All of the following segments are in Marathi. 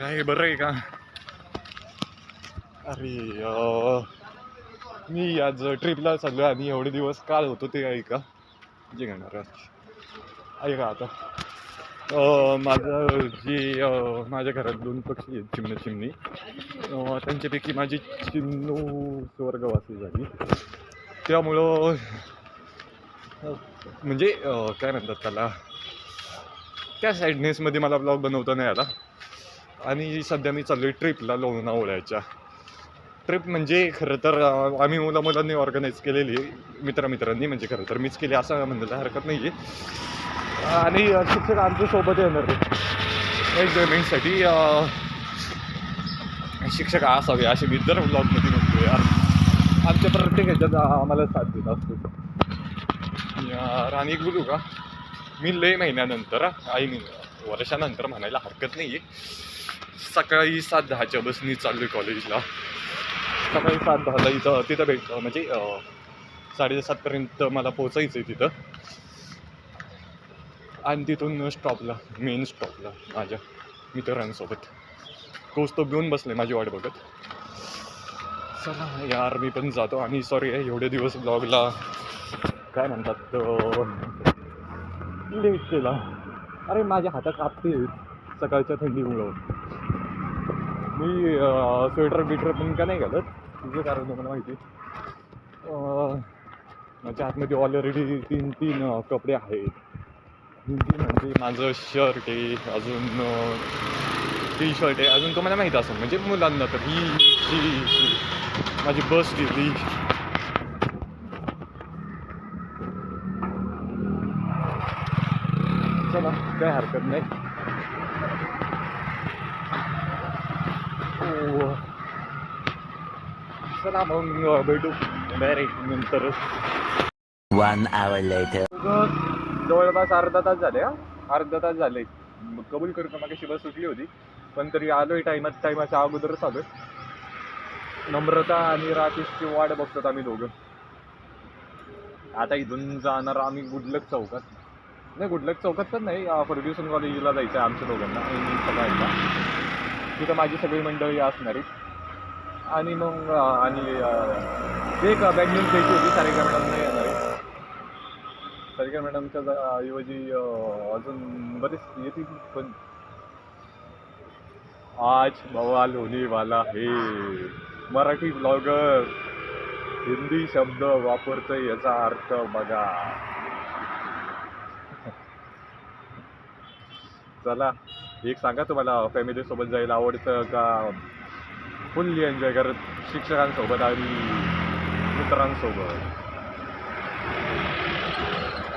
काय बरं आहे का? अरे मी आज ट्रिपला चाललो आणि एवढे दिवस काल होतो ते ऐका जे घेणार ऐका आता माझं जे माझ्या घरात 2 पक्षी आहेत, चिमणी चिमणी. त्यांच्यापैकी माझी चिमणू स्वर्गवासी झाली. त्यामुळं म्हणजे काय म्हणतात त्याला, त्या सॅडनेसमध्ये मला ब्लॉग बनवता नाही आला. आणि सध्या मी चाललो आहे ट्रिपला लोणावळ्याच्या. ट्रिप म्हणजे खरं तर आम्ही मुलांनी ऑर्गनाईज केलेली मित्रांनी, म्हणजे खरं तर मीच केली असं म्हणायला हरकत नाही आहे. आणि शिक्षक आमच्या सोबत येणार एन्जॉयमेंटसाठी. शिक्षक असावे असे मी दर ब्लॉगमध्ये म्हणतो यार. आमच्या प्रत्येक ह्याच्यात आम्हाला साथ देत असतो यार. आणि एक बोलू का, मी लय महिन्यानंतर वर्षानंतर म्हणायला हरकत नाही आहे, सकाळी 7:10च्या बसनी चाललो आहे कॉलेजला. सकाळी 7:10ला इथं तिथं म्हणजे 7:30पर्यंत मला पोचायचं आहे तिथं. आणि तिथून स्टॉपला, मेन स्टॉपला माझ्या मित्रांसोबत तो घेऊन बसले माझी वाट बघत. चला यार मी पण जातो. आणि सॉरी आहे एवढे दिवस ब्लॉगला काय म्हणतात लेट केला. अरे माझ्या हातात कापते सकाळच्या थंडीमुळं. मी स्वेटर बिटर पण का नाही घालत, तुझं कारण तुम्हाला माहिती. माझ्या हातमध्ये ऑलरेडी 3 कपडे आहेत. 3 म्हणजे माझं शर्ट आहे, अजून टी शर्ट आहे, अजून तुम्हाला माहीत असेल म्हणजे मुलांना तर ही माझी बस गेली. चला काय हरकत नाही. चला मग भेटू डायरेक्ट नंतर. 1 hour later. जवळपास अर्धा तास झाले. कबूल करतो मागाशी बस सुटली होती, पण तरी आलोय टायमाच्या अगोदरच आलोय. नम्रता आणि राकेशची वाट बघतात आम्ही दोघं. आता इथून जाणार आम्ही गुडलक चौकात पण नाही, फर्ग्युसन कॉलेजला जायचं आहे आमच्या दोघांना सगळ्यांना. तिथं माझी सगळी मंडळी असणारी. आणि मग एक बॅड न्यूज द्यायची होती, सारिका मॅडम नाही येणार आहे. सारिका मॅडमच्या ऐवजी अजून बरेच येतील. पण आज बवाल होने वाला है. मराठी ब्लॉगर हिंदी शब्द वापरतोय याचा अर्थ बघा. चला एक सांगा, तुम्हाला फॅमिलीसोबत जायला आवडतं का फुल्ली एन्जॉय करत शिक्षकांसोबत आणि मित्रांसोबत?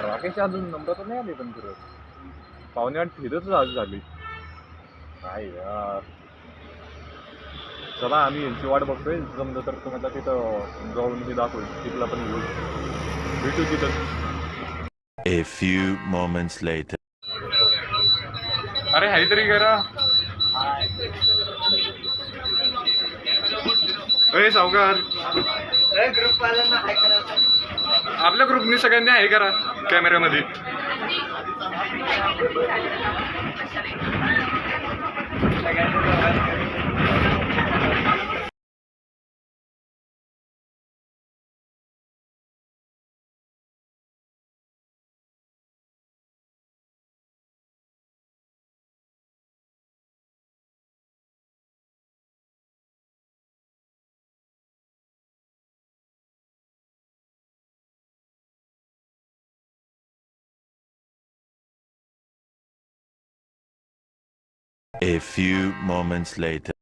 राकेश अजून नंबर तर नाही आले, पण फिरत 7:45 फिरतच आज झाली काय यार. चला आम्ही यांची वाट बघतोय. जमलं तर तुम्हाला तिथं जाऊन मी दाखवेल, तिथला पण भेटू तिथं. A few moments later. अरे हाय तरी करा. अरे सावकार, आपल्या ग्रुपनी सगळ्यांनी आहे करा कॅमेऱ्यामध्ये. A few moments later.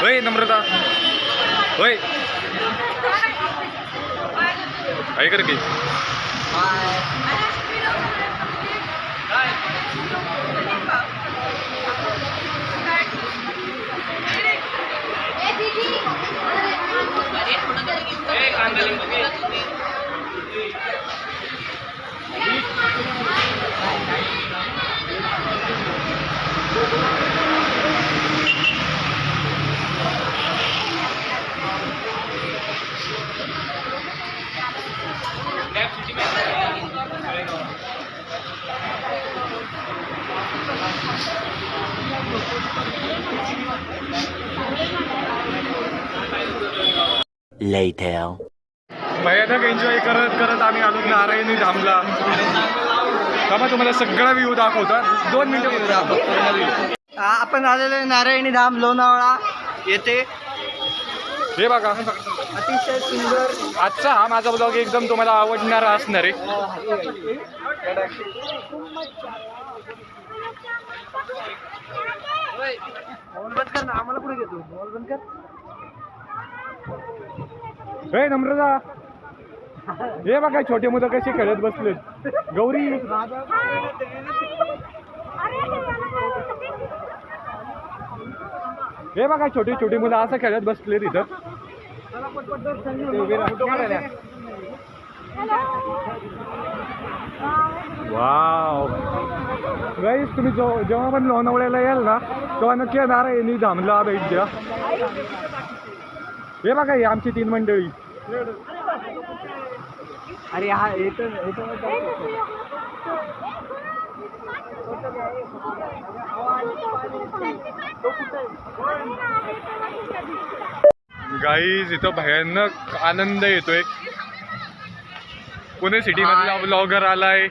होय नम्रता, होय काय कर की. later. भयानक एन्जॉय करत करत आम्ही आलो नारायणी धामला. त्यामुळे तुम्हाला सगळा व्ह्यू दाखवता 2 मिनिटं. आपण आलेलो नारायणी धाम लोणावळा येथे. हे बघा अतिशय सुंदर. आजचा हा माझा ब्लॉग एकदम तुम्हाला आवडणारा असणार आहे. बंद कर ना, आम्हाला पुढे घेतो. मोबाईल बंद कर. हे नम्रता, हे बघा छोटे मुलं कसे खेळत बसले. गौरी हे बघा छोटी छोटी मुलं असं खेळत बसले तिथं. वाव गाईस, तुम्ही जेव्हा पण लोणावळ्याला याल ना तेव्हा नक्की नारायणी धामला भेट द्या. हे बघा ही आमची 3 मंडळी. अरे हा येतो. गाईज इथं भयानक आनंद येतोय. पुणे सिटी मधला ब्लॉगर आलाय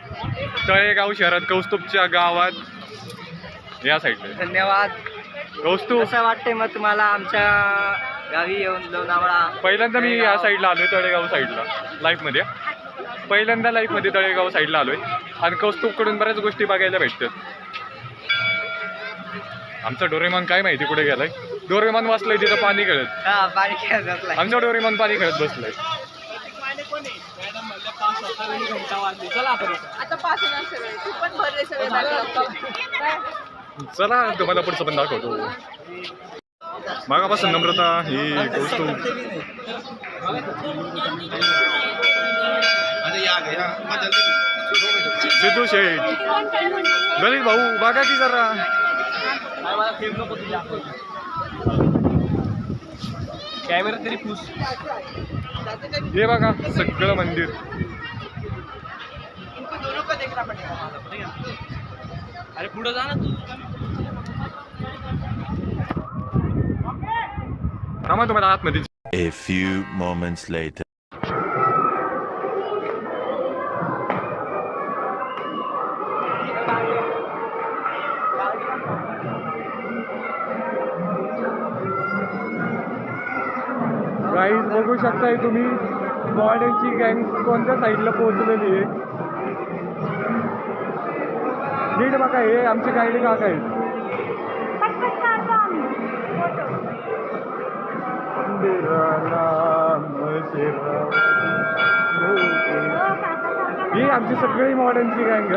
तळेगाव शहरात कौस्तुभच्या गावात या साईडला. धन्यवाद. कौस्तुभ, कसं वाटतंय मग तुम्हाला आमच्या गावी येऊन लोणावळा? पहिल्यांदा मी या साईडला आलोय तळेगाव साईडला लाईफमध्ये. पहिल्यांदा लाईफमध्ये तळेगाव साईडला आलोय आणि कौस्तुभकडून बऱ्याच गोष्टी बघायला भेटतात. आमचा डोरेमॉन काय माहिती कुठे गेलाय. डोरेमॉन वाचलंय तिथं पाणी खेळत. हा, पाणी खेळत बसलाय. आमचा डोरेमॉन पाणी खेळत बसलाय. चला तुम्हाला पुढचं पण दाखवतो. मागापासून नम्रता ही कौस्तुभ. सिद्धू शेठ, गणेश भाऊ बघा की जरा. कॅमेरा तरी पुस. हे बघा सगळं मंदिर. अरे पुढे जा ना तू. थांबा तुम्हाला आतमध्ये. A few moments later. Guys बघू शकताय तुम्ही मॉडेलची गँग कोणत्या साईडला पोहोचलेली आहे. नीट बघा, हे आमचे गाईड काका आहेत. ही आमची सगळी मॉडर्नची गँग.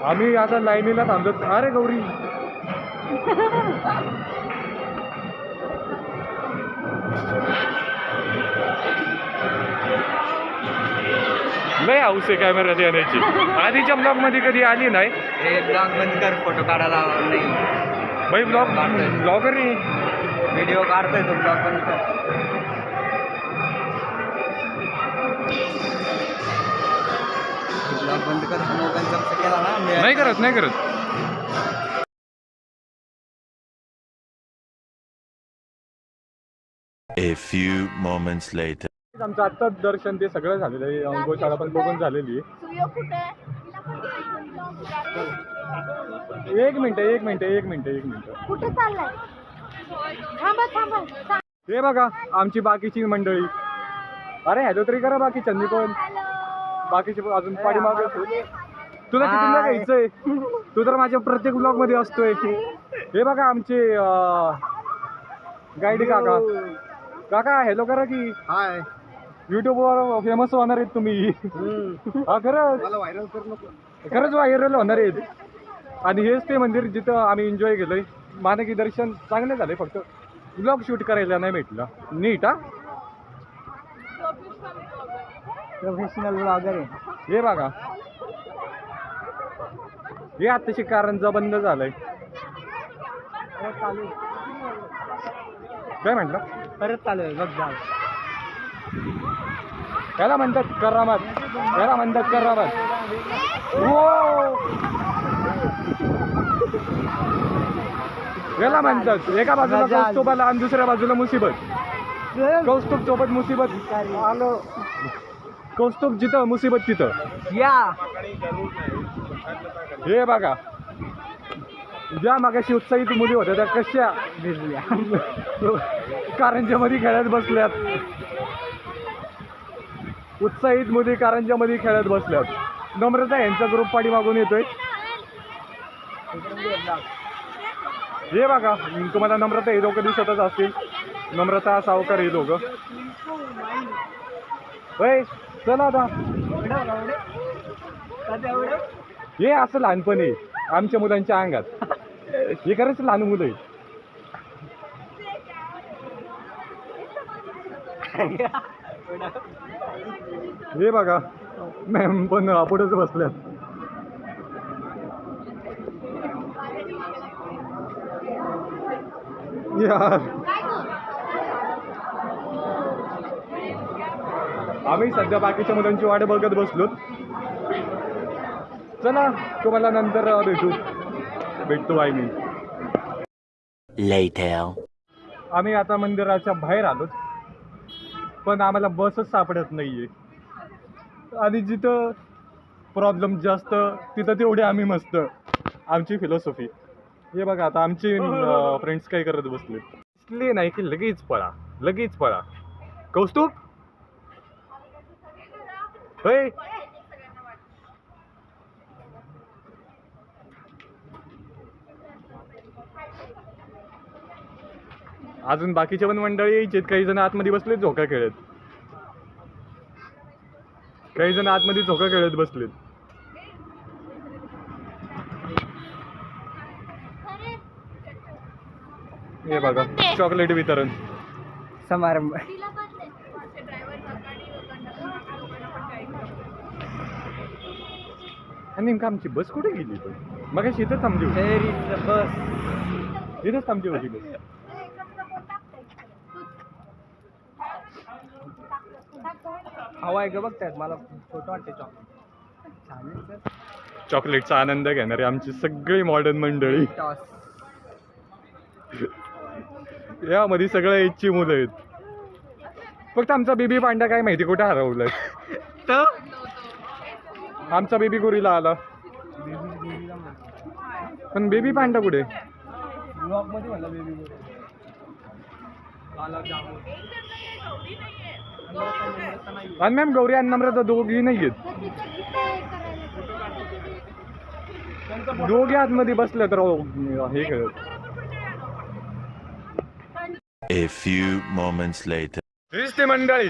आम्ही आता लाईनीला थांबलो. अरे गौरी, लय हाऊस आहे कॅमेऱ्यात येण्याची. आधीच्या ब्लॉग मध्ये कधी आली नाही. हे ब्लॉग बंद कर, फोटो काढायला नाही. भाई ब्लॉगर आहे. व्हिडिओ काढतोय तो, ब्लॉग बंद कर. ब्लॉग बंद कर. मोबाईल जप्त केला ना. नाही करत. A few moments later. आमचं आत्ताच दर्शन ते सगळं झालेलं आहे. गोशाळा पण बघून झालेली आहे. एक मिनिट. कुठे चाललाय? थांबा. हे बघा आमची बाकीची मंडळी. अरे हॅलो तरी करा बाकीच्यांनी पण. बाकीचे पण अजून पाठीमागे. तुला कितीला घ्यायचंय? तू तर माझ्या प्रत्येक ब्लॉग मध्ये असतोय. हे बघा आमचे गाईड काका हॅलो करा की. हाय. युट्यूबवर फेमस होणार आहेत तुम्ही. हा खरंच व्हायरल होणार आहेत. आणि हेच ते मंदिर जिथं आम्ही एन्जॉय केलंय. मानकी दर्शन चांगलं झालंय, फक्त ब्लॉग शूट करायला नाही भेटला. नीट हा प्रोफेशनल ब्लॉगर आहे. हे बघा, हे आत्ताशी कारंजा बंद झालंय. काय म्हटलं? परत चालू आहे बघ. याला म्हणतात करामत, याला म्हणतात करामत. याला म्हणतात एका बाजूला कौस्तुभाला आणि दुसऱ्या बाजूला मुसीबत. कौस्तुभ सोबत मुसीबत आलो. कौस्तुभ जिथं मुसीबत तिथं. या हे बघा, ज्या मागाशी उत्साहित मुली होत्या त्या कशा कारंजामध्ये खेळत बसल्यात. उत्साहित मुली कारंजामध्ये खेळत बसल्यात. नम्रता यांचा ग्रुप पाठीमागून येतोय. हे बघा, तुम्हाला नम्रता हे दोघं दिसतच असतील. नम्रता सावकार हे दोघं. होय चला आता. हे असं लहानपणी आमच्या मुलांच्या अंगात. हे खरंच लहान मुलं आहे. हे बघा मॅम पण पुढेच बसल्यात. यार आम्ही सध्या बाकीच्या मुलांची वाट बघत बसलो. चला तुम्हाला नंतर भेटतो आहे मी. Later. आम्ही आता मंदिराच्या बाहेर आलो, पण आम्हाला बसच सापडत नाहीये. आणि जिथं प्रॉब्लेम जास्त तिथं तेवढे आम्ही मस्त. आमची फिलॉसॉफी हे बघा. आता आमचे फ्रेंड्स काय करत बसले. दिसले नाही की लगेच पळा, लगेच पळा. कौस्तुभ होय. अजून बाकीचे पण मंडळी यायचे. काही जण आतमध्ये बसले झोका खेळत. काही जण आतमध्ये झोका खेळत बसलेत. हे बघा चॉकलेट वितरण समारंभ. आणि नेमकं आमची बस कुठे गेली? पण मग इथंच थांबली होती. बस इथंच थांबली होती बस. हवा आहे का बघतायत मला फोटो वाटते. चॉकलेटचा आनंद घेणारे आमची सगळी मॉडर्न मंडळी. यामध्ये सगळ्या एजची मुलं आहेत. फक्त आमचा बेबी पांडा काय माहिती कुठे हरवलाय. तर आमचा बेबी गोरीला आला, पण बेबी पांडा कुठे? मध्ये मला बेबी आणि मॅम गौरी आणि नम्रता दोघी नाही आहेत. दोघे आतमध्ये बसले तर हे खेळत. A few moments later. हेच ते मंडळी.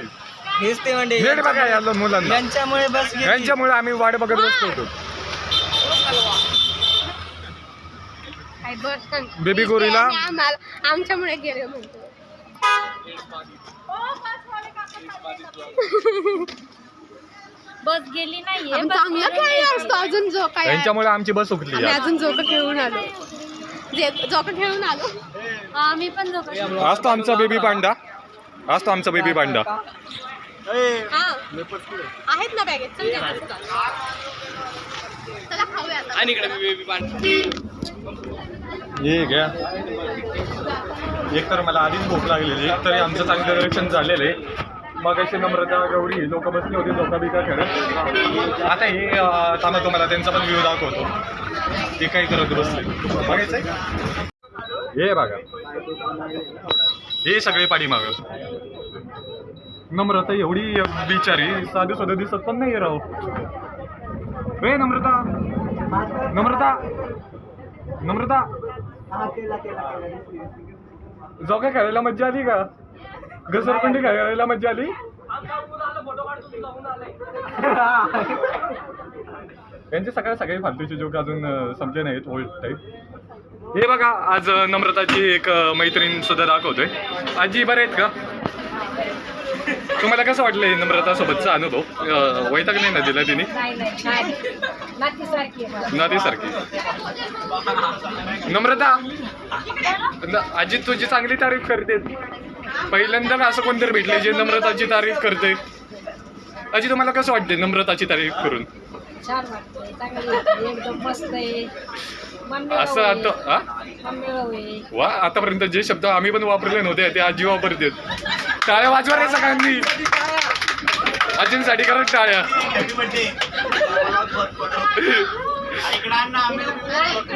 हेच ते म्हणजे वेळ बघा याला मुलांना. यांच्यामुळे बस गेली. यांच्यामुळे आम्ही वाट बघत बसलो होतो. बेबी गोरीला आमच्यामुळे गेले म्हणतो. बस गेली नाहीये. चांगला खेळला असतो अजून. जो काय यांच्यामुळे आमची बस उकली. अजून झोका खेळून आलो. झोका खेळून आलो. आम्ही पण झोका खेळून. असतो आमचा बेबी पांडा. असतो आमचा बेबी पांडा. आहेत ना बॅगेत. चला खाऊया आता. आणि इकडे बेबी पांडा. हे घ्या. एक तर मला आधीच भूक लागलेली. एक तरी आमचं चांगलं दर्शन झालेलं आहे. मग अशी नम्रता गौरी लोक बसले होते झोका बिका खेळत. आता हे थांबा तुम्हाला त्यांचा पण व्ह्यू दाखवतो. ते काही करत बसले. बघायचंय हे बघा. हे सगळे पाठीमागं. नम्रता एवढी बिचारी साधू सुद्धा दिसत पण नाही राहू. हे नम्रता, नम्रता, नम्रता. झोका खेळायला मज्जा आली का? घसरपंडी खेळायला मज्जा आली? यांचे सगळे फालतूचे जोक अजून संपले नाहीत. Old type. हे बघा आज नम्रताची एक मैत्रीण सुद्धा दाखवतोय. आजी बरे आहेत का? तुम्हाला कसं वाटलंय नम्रता सोबतचा अनुभव? वैताग नाही ना दिला तिने? नातीसारखी. नम्रता आजी तुझी चांगली तारीफ करते. पहिल्यांदा असं कोणतरी भेटले जे नम्रताची तारीफ करते. अजी तुम्हाला कसं वाटते नम्रताची तारीफ करून? छान वाटतंय, चांगली वाटते, एकदम मस्त आहे. असं आता हा मनमिळावू आहे. वा, आतापर्यंत जे शब्द आम्ही पण वापरले नव्हते ते आजी वापरते. टाळ्या वाजवा रे सगळ्यांनी, आजींसाठी करा टाळ्या.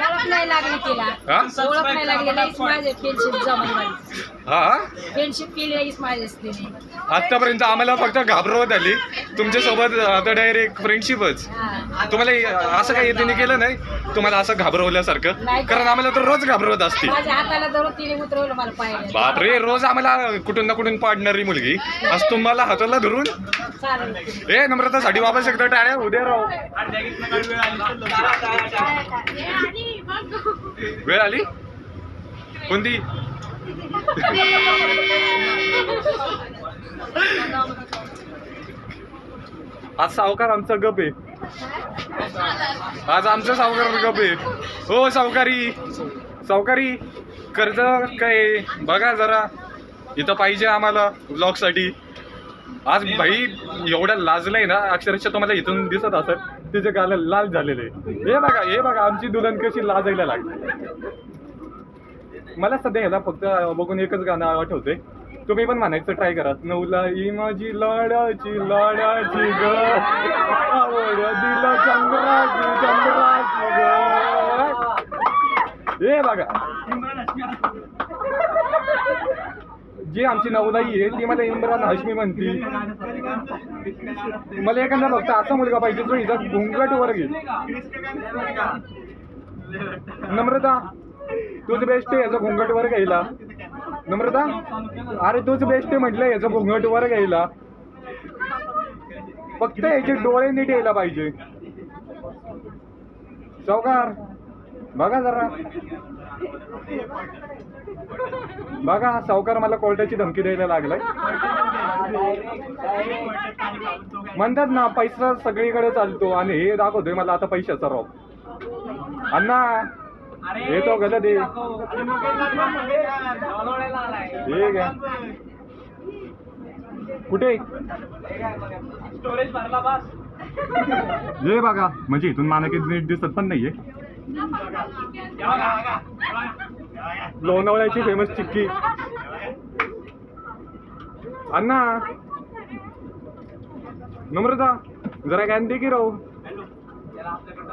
ओळख नाही लागली तिला, हा ओळख नाही लागली, लगेच माझे फ्रेंडशिप जमा झाली. हा फ्रेंडशिप केली लगेच माझ्याच तिने. आतापर्यंत आम्हाला फक्त घाबरवत आली, तुमच्यासोबत आता डायरेक्ट फ्रेंडशिपच. हा. तुम्हाला असं काही तिने केलं नाही तुम्हाला असं घाबरवल्यासारखं? नाही. कारण आम्हाला तर रोज घाबरवत असते. माझ्या हाताला धरून तिने उतरवलं मला पाहिजे. बापरे, रोज आम्हाला कुठून ना कुठून पाडणारी मुलगी आज तुम्हाला हाताला धरून. चालेल. ए नम्रतासाठी वापस एकदा टाळ्या उद्या राहू. वेळ आली कोणती? आज सावकार आमचा गप आहे. आज आमचा सावकार गप आहे. हो सावकारी, सावकारी कर्ज काय बघा जरा, इथं पाहिजे आम्हाला ब्लॉगसाठी. आज भाई एवढ्या लाजलंय ना अक्षरशः तुम्हाला इथून दिसत असत तिचे गाल लाल झालेले. हे बघा आमची दुल्हन कशी लाजायला लागली. मला सध्या ह्याला फक्त बघून एकच गाणं आठवते, तुम्ही पण म्हणायचं ट्राय करा. नवला ही माझी लाडाची लाडाची ग, आवड दिला चंद्राची चंद्राची ग. हे बघा जी आमची नवलाई आहे ती मला इम्रान हाशमी म्हणती. मला एखादा फक्त असा मुलगा पाहिजे जो हिचा घुंगट वर घेईल. नम्रता तूच बेस्ट आहे याचा घुंगट वर घ्यायला. नम्रता अरे तूच बेस्ट आहे म्हटलं याचा घुंगट वर घ्यायला. फक्त याचे डोळे नीट यायला पाहिजे. सावकार बघा जरा, बघा सावकार मला कोर्टाची धमकी द्यायला लागलाय. म्हणतात ना पैसा सगळीकडे चालतो आणि हे दाखवतोय मला आता पैशाचा रॉब. अण्णा हे तो गलत आहे. ठीक आहे कुठे हे बघा म्हणजे इथून मानकी नीट दिसत पण नाहीये. लोणावळ्याची फेमस चिक्की. अण्णा नम्रता जरा ज्ञान दे की राहू.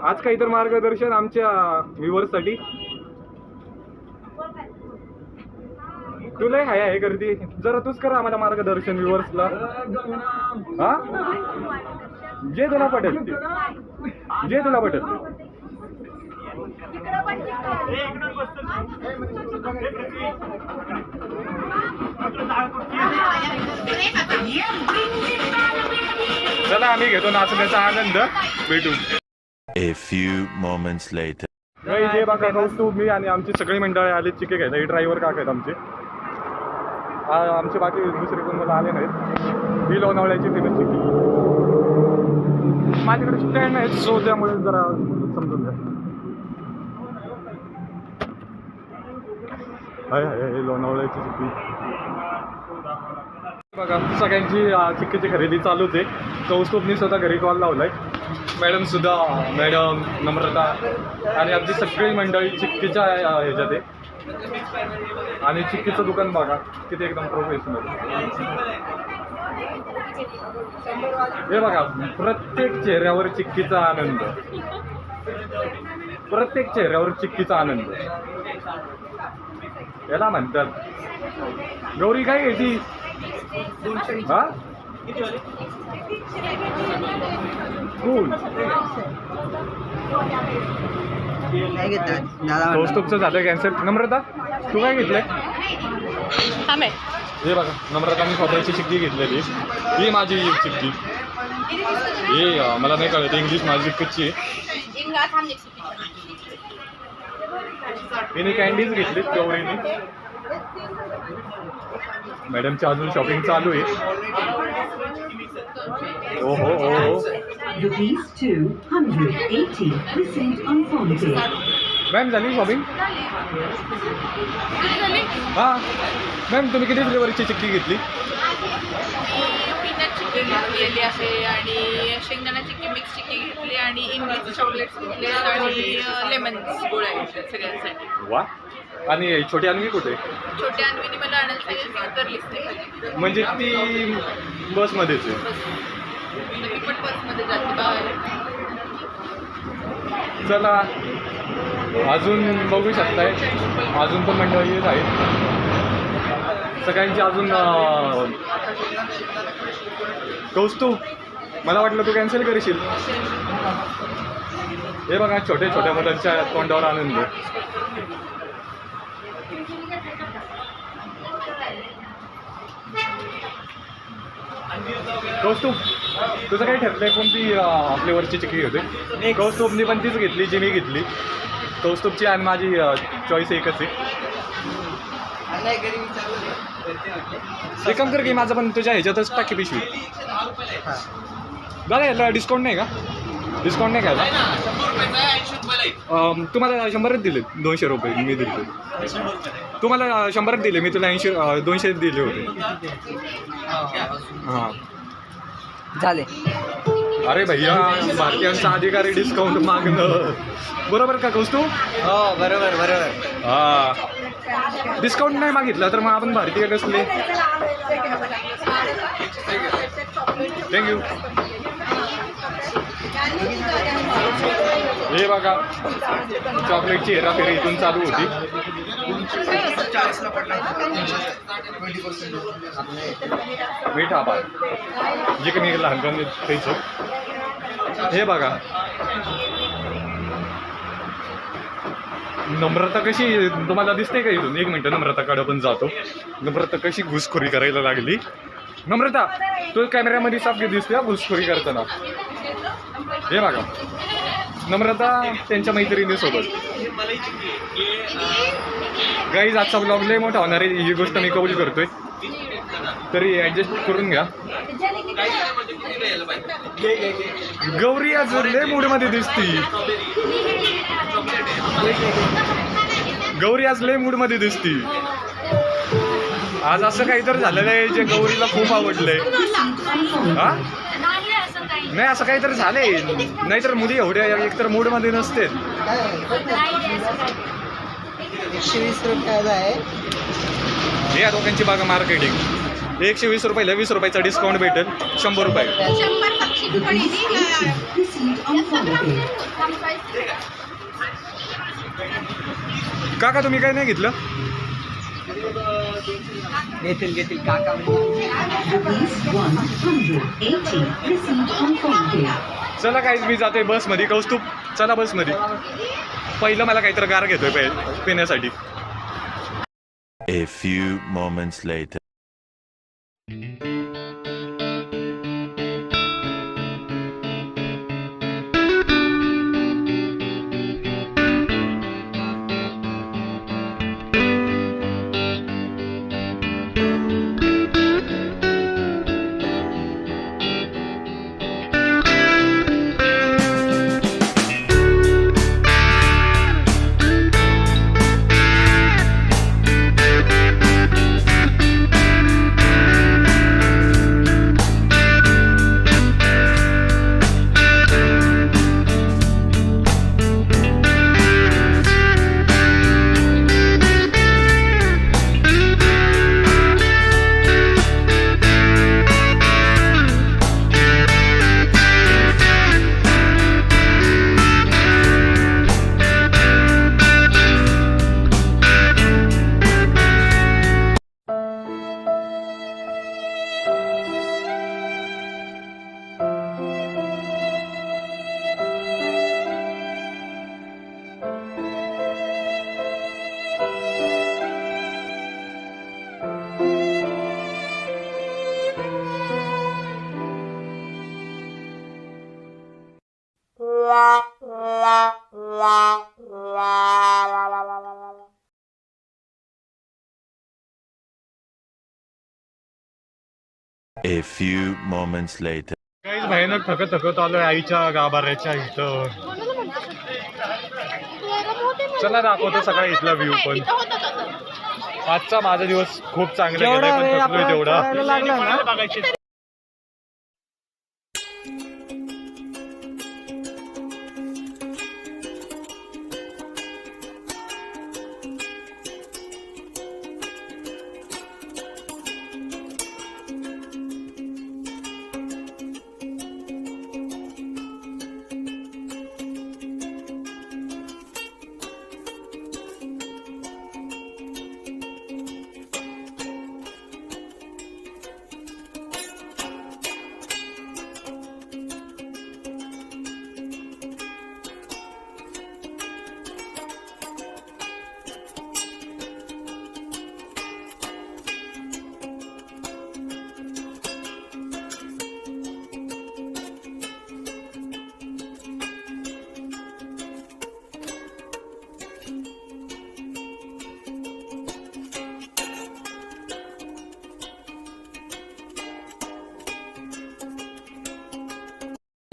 आज काहीतरी मार्गदर्शन आमच्या व्ह्युअर्ससाठी. तुला हाय आहे करते जरा तूच करा आम्हाला मार्गदर्शन व्ह्युअर्सला. हा जे तुला पटेल ते, जे तुला पटेल. चला आम्ही घेतो नाचण्याचा आनंद. भेटू. A few moments later. हे बघा कौस्तुभ मी आणि आमची सगळी मंडळी आली चिके घ्यायला. हे ड्रायव्हर काका आहेत आमचे. आमचे बाकी दुसरे कोण मला आले नाहीत. ही लोणावळ्याची फेमस चिक्की. माझ्याकडे स्टँड आहेत सो त्यामुळे जरा समजून घ्या. हाय लोणावळ्याची चिक्की बघा. सगळ्यांची चिक्कीची खरेदी चालूच आहे. कौस्तुभनी स्वतः घरी कॉल लावलाय. मॅडम सुद्धा, मॅडम नम्रता आणि आमची सगळी मंडळी चिक्कीच्या ह्याच्यात आहे. आणि चिक्कीचं दुकान बघा किती एकदम प्रोफेशनल. हे बघा प्रत्येक चेहऱ्यावर चिक्कीचा आनंद, प्रत्येक चेहऱ्यावर चिक्कीचा आनंद. याला म्हणतात गौरी काय घ्यायची. हा कूल. कौस्तुभचं झालं कॅन्सल. नम्रता तू काय घेतलंय? हे बघा नम्रताने खोबऱ्याची चिक्की घेतलेली. ही माझी चिक्की. हे मला नाही कळत इंग्लिश माझी कच्ची आहे. हिने कॅन्डीज घेतली गौरीने. मॅडमची अजून शॉपिंग चालू आहे. हो हो हो हो. मॅम झाली शॉपिंग? हां मॅम तुम्ही किती फ्लेवरची चिक्की घेतली? आईस्क्रीम घेतलेली आहे आणि शेंगदाणा चिक्की मिक्स चिक्की घेतली आणि इमलीचे चॉकलेट्स घेतले आणि लेमन गोळ्या घेतल्या सगळ्यांसाठी. वा. आणि छोटी अन्वी कुठे? छोट्या अन्वीने मला आणायला सांगितलं ती उतरलीच नाही. म्हणजे ती बसमध्येच आहे. मी पण बसमध्ये जाते बाहेर. चला अजून बघू शकताय, अजून पण मंडळी येत आहेत. सगळ्यांची अजून कौस्तुभ, मला वाटलं तू कॅन्सल करशील. हे बघा छोट्या छोट्या मुलांच्या तोंडावर आनंद. कौस्तुभ, तुझं काही ठरलंय कोणती फ्लेवरची चिक्की होते? कौस्तुभनी पण तीच घेतली जी मी घेतली. कौस्तुभची आणि माझी चॉईस एकच आहे. एक काम कर की माझं पण तुझ्या ह्याच्यातच टाकी पिशवी. दादा याला डिस्काउंट नाही का? डिस्काउंट नाही घ्यायला? तुम्हाला 100च दिले. 200 रुपये मी दिले. तुम्हाला 100च दिले, मी तुला 200 दिले होते. हां झाले. अरे भैया, भारतीयांचा अधिकारी डिस्काउंट मागणं बरोबर का कौस्तुभ? हो बरोबर बरोबर. हां, डिस्काउंट नाही मागितलं तर मग आपण भारतीय कसले? थँक्यू. हे बघा चॉकलेटची हेराफेरी इथून चालू होती. मीठा पाय जे की मी लहानपणी खायचो. हे बघा नम्रता कशी तुम्हाला दिसते का इथून? 1 मिनटं नम्रताकडे पण जातो. नम्रता कशी घुसखोरी करायला लागली. नम्रता तो कॅमेऱ्यामध्ये साफ दिसते घुसखोरी करताना. हे बघा नम्रता त्यांच्या मैत्रिणीसोबत. गाईज आजचा ब्लॉग लय मोठा होणार आहे, ही गोष्ट मी कबूल करतोय, तरी ॲडजस्ट करून घ्या. गौरी आज लय मूडमध्ये दिसती. गौरी आज लय मूडमध्ये दिसती. आज असं काहीतरी झालेलं आहे जे गौरीला खूप आवडलंय. हा नाही असं काहीतरी झालंय, नाहीतर मुली एवढ्या एकतर मूडमध्ये नसते. 120 रुपयाला आहे हे या दोघांची बघा मार्केटिंग. 120 रुपयाला 20 रुपयाचा डिस्काउंट भेटेल. 100 रुपये. काका तुम्ही काही नाही घेतलं? घेतील काका. चला काहीच मी जातोय बसमध्ये. कौस्तुभ चला बसमध्ये. पहिलं मला काहीतरी गार घेतोय पिण्यासाठी. A few moments later. A few moments later. काहीच भयानक थकत आलोय आईच्या गाभाऱ्याच्या इथं. चला दाखवतो सकाळी इथला व्ह्यू पण. आजचा माझा दिवस खूप चांगला गेलाय पण थकलोय तेवढा.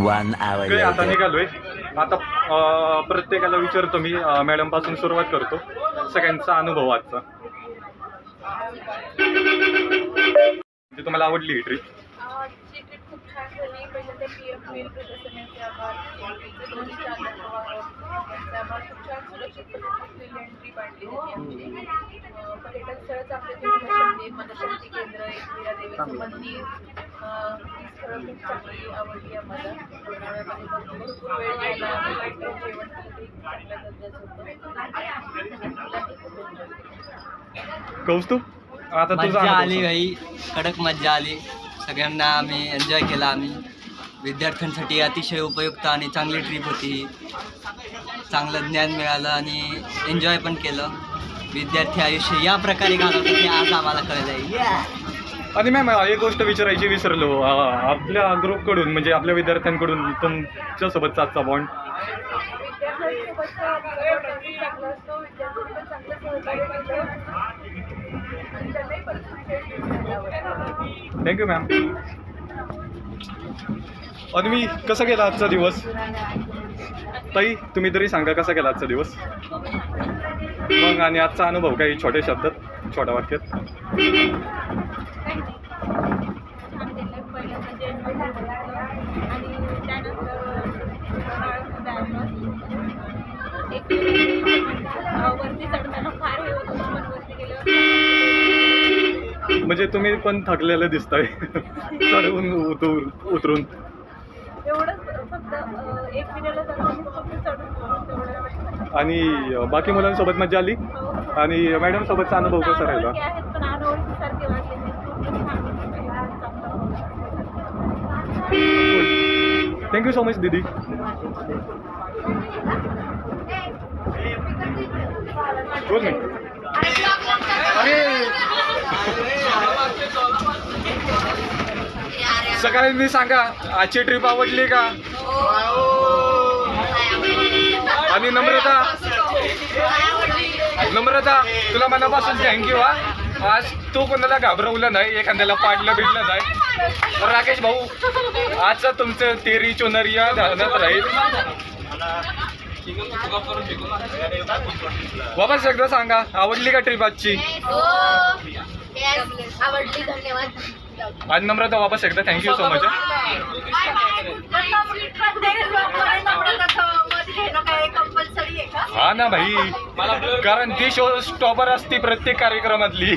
1 hour काय आता later. निघालोय. आता प्रत्येकाला विचारतो मी, मॅडम पासून सुरुवात करतो सगळ्यांचा अनुभव आजचा. म्हणजे तुम्हाला आवडली ही ट्रिप? आजची ट्रिप खूप छान झाली. पहिलं ते PM होईल प्रदर्शनाचे आभार. दोन्ही चालक त्यांचे आभार. खूप छान सुरक्षित पद्धतीने ट्रिप आणली त्यांनी आमची. पर्यटन स्थळ चांगले तुम्ही मनशक्ती केंद्र, एकविरा देवीचं मंदिर, ही स्थळं खूप चांगली आवडली आम्हाला. उन्हाळ्यामध्ये भरपूर वेळ गेला. जेवण केलं ते चांगल्या दर्जाचं होतं. मुलांनी खूप enjoy केलं. कौस्तुभ, आता तुझा मज्जा अनुभव आली सांग. भाई, कडक मज्जा आली. सगळ्यांना आम्ही एन्जॉय केला. आम्ही विद्यार्थ्यांसाठी अतिशय उपयुक्त आणि चांगली ट्रिप होती ही. चांगलं ज्ञान मिळालं आणि एन्जॉय पण केलं. विद्यार्थी आयुष्य या प्रकारे घालवतं हे आज आम्हाला कळलं. आणि मॅम एक गोष्ट विचारायची विसरलो, आपल्या ग्रुपकडून म्हणजे आपल्या विद्यार्थ्यांकडून तुमच्यासोबतचा आजचा बॉन्ड? विद्यार्थ्यांसोबतचा चांगला असतो. विद्यार्थ्यांनी पण चांगलं सहकार्य केलं आणि त्यांनाही परत आवडतं. Thank you ma'am. आणि मी कसा गेला आजचा दिवस? ताई तुम्ही तरी सांगा कसा गेला आजचा दिवस मग, आणि आजचा अनुभव काही छोट्या शब्दात, छोट्या वाक्यात? पहिलं म्हणजे एन्जॉय केलं आणि त्यानंतर एक वरती चढताना फार हे होतं पण वरती गेल्यावर म्हणजे तुम्ही पण थकलेलं दिसताय चढून उतरून. एवढंच फक्त एक मिनिटला जाताना फक्त चढून तेवढं. आणि बाकी मुलांसोबत मजा आली? आणि मॅडम सोबतचा अनुभव कसा राहिला? अनोळखी आहेत पण अनोळखीसारखे वाटले ते चांगलं. थँक्यू सो मच दीदी. बोल मी. अरे सगळ्यांनी सांगा आजची ट्रिप आवडली का? आणि नम्रता तुला मनापासून थँक्यू हा. आज तू कोणाला घाबरवलं नाही, एखाद्याला पाडलं बिडलं नाही. राकेश भाऊ आजचं तुमचं तेरी चुनरिया ध्यानात राहील. वापस एकदा सांगा आवडली का ट्रिप आजची? आवडली, धन्यवाद. आणि नम्रता वापस एकदा थँक्यू सो मच. हा ना भाई, कारण ती शो स्टॉपर असती प्रत्येक कार्यक्रमातली.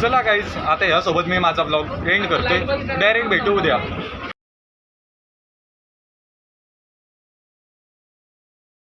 चला गाईज, आता ह्यासोबत मी माझा ब्लॉग एंड करतोय. डायरेक्ट भेटू उद्या.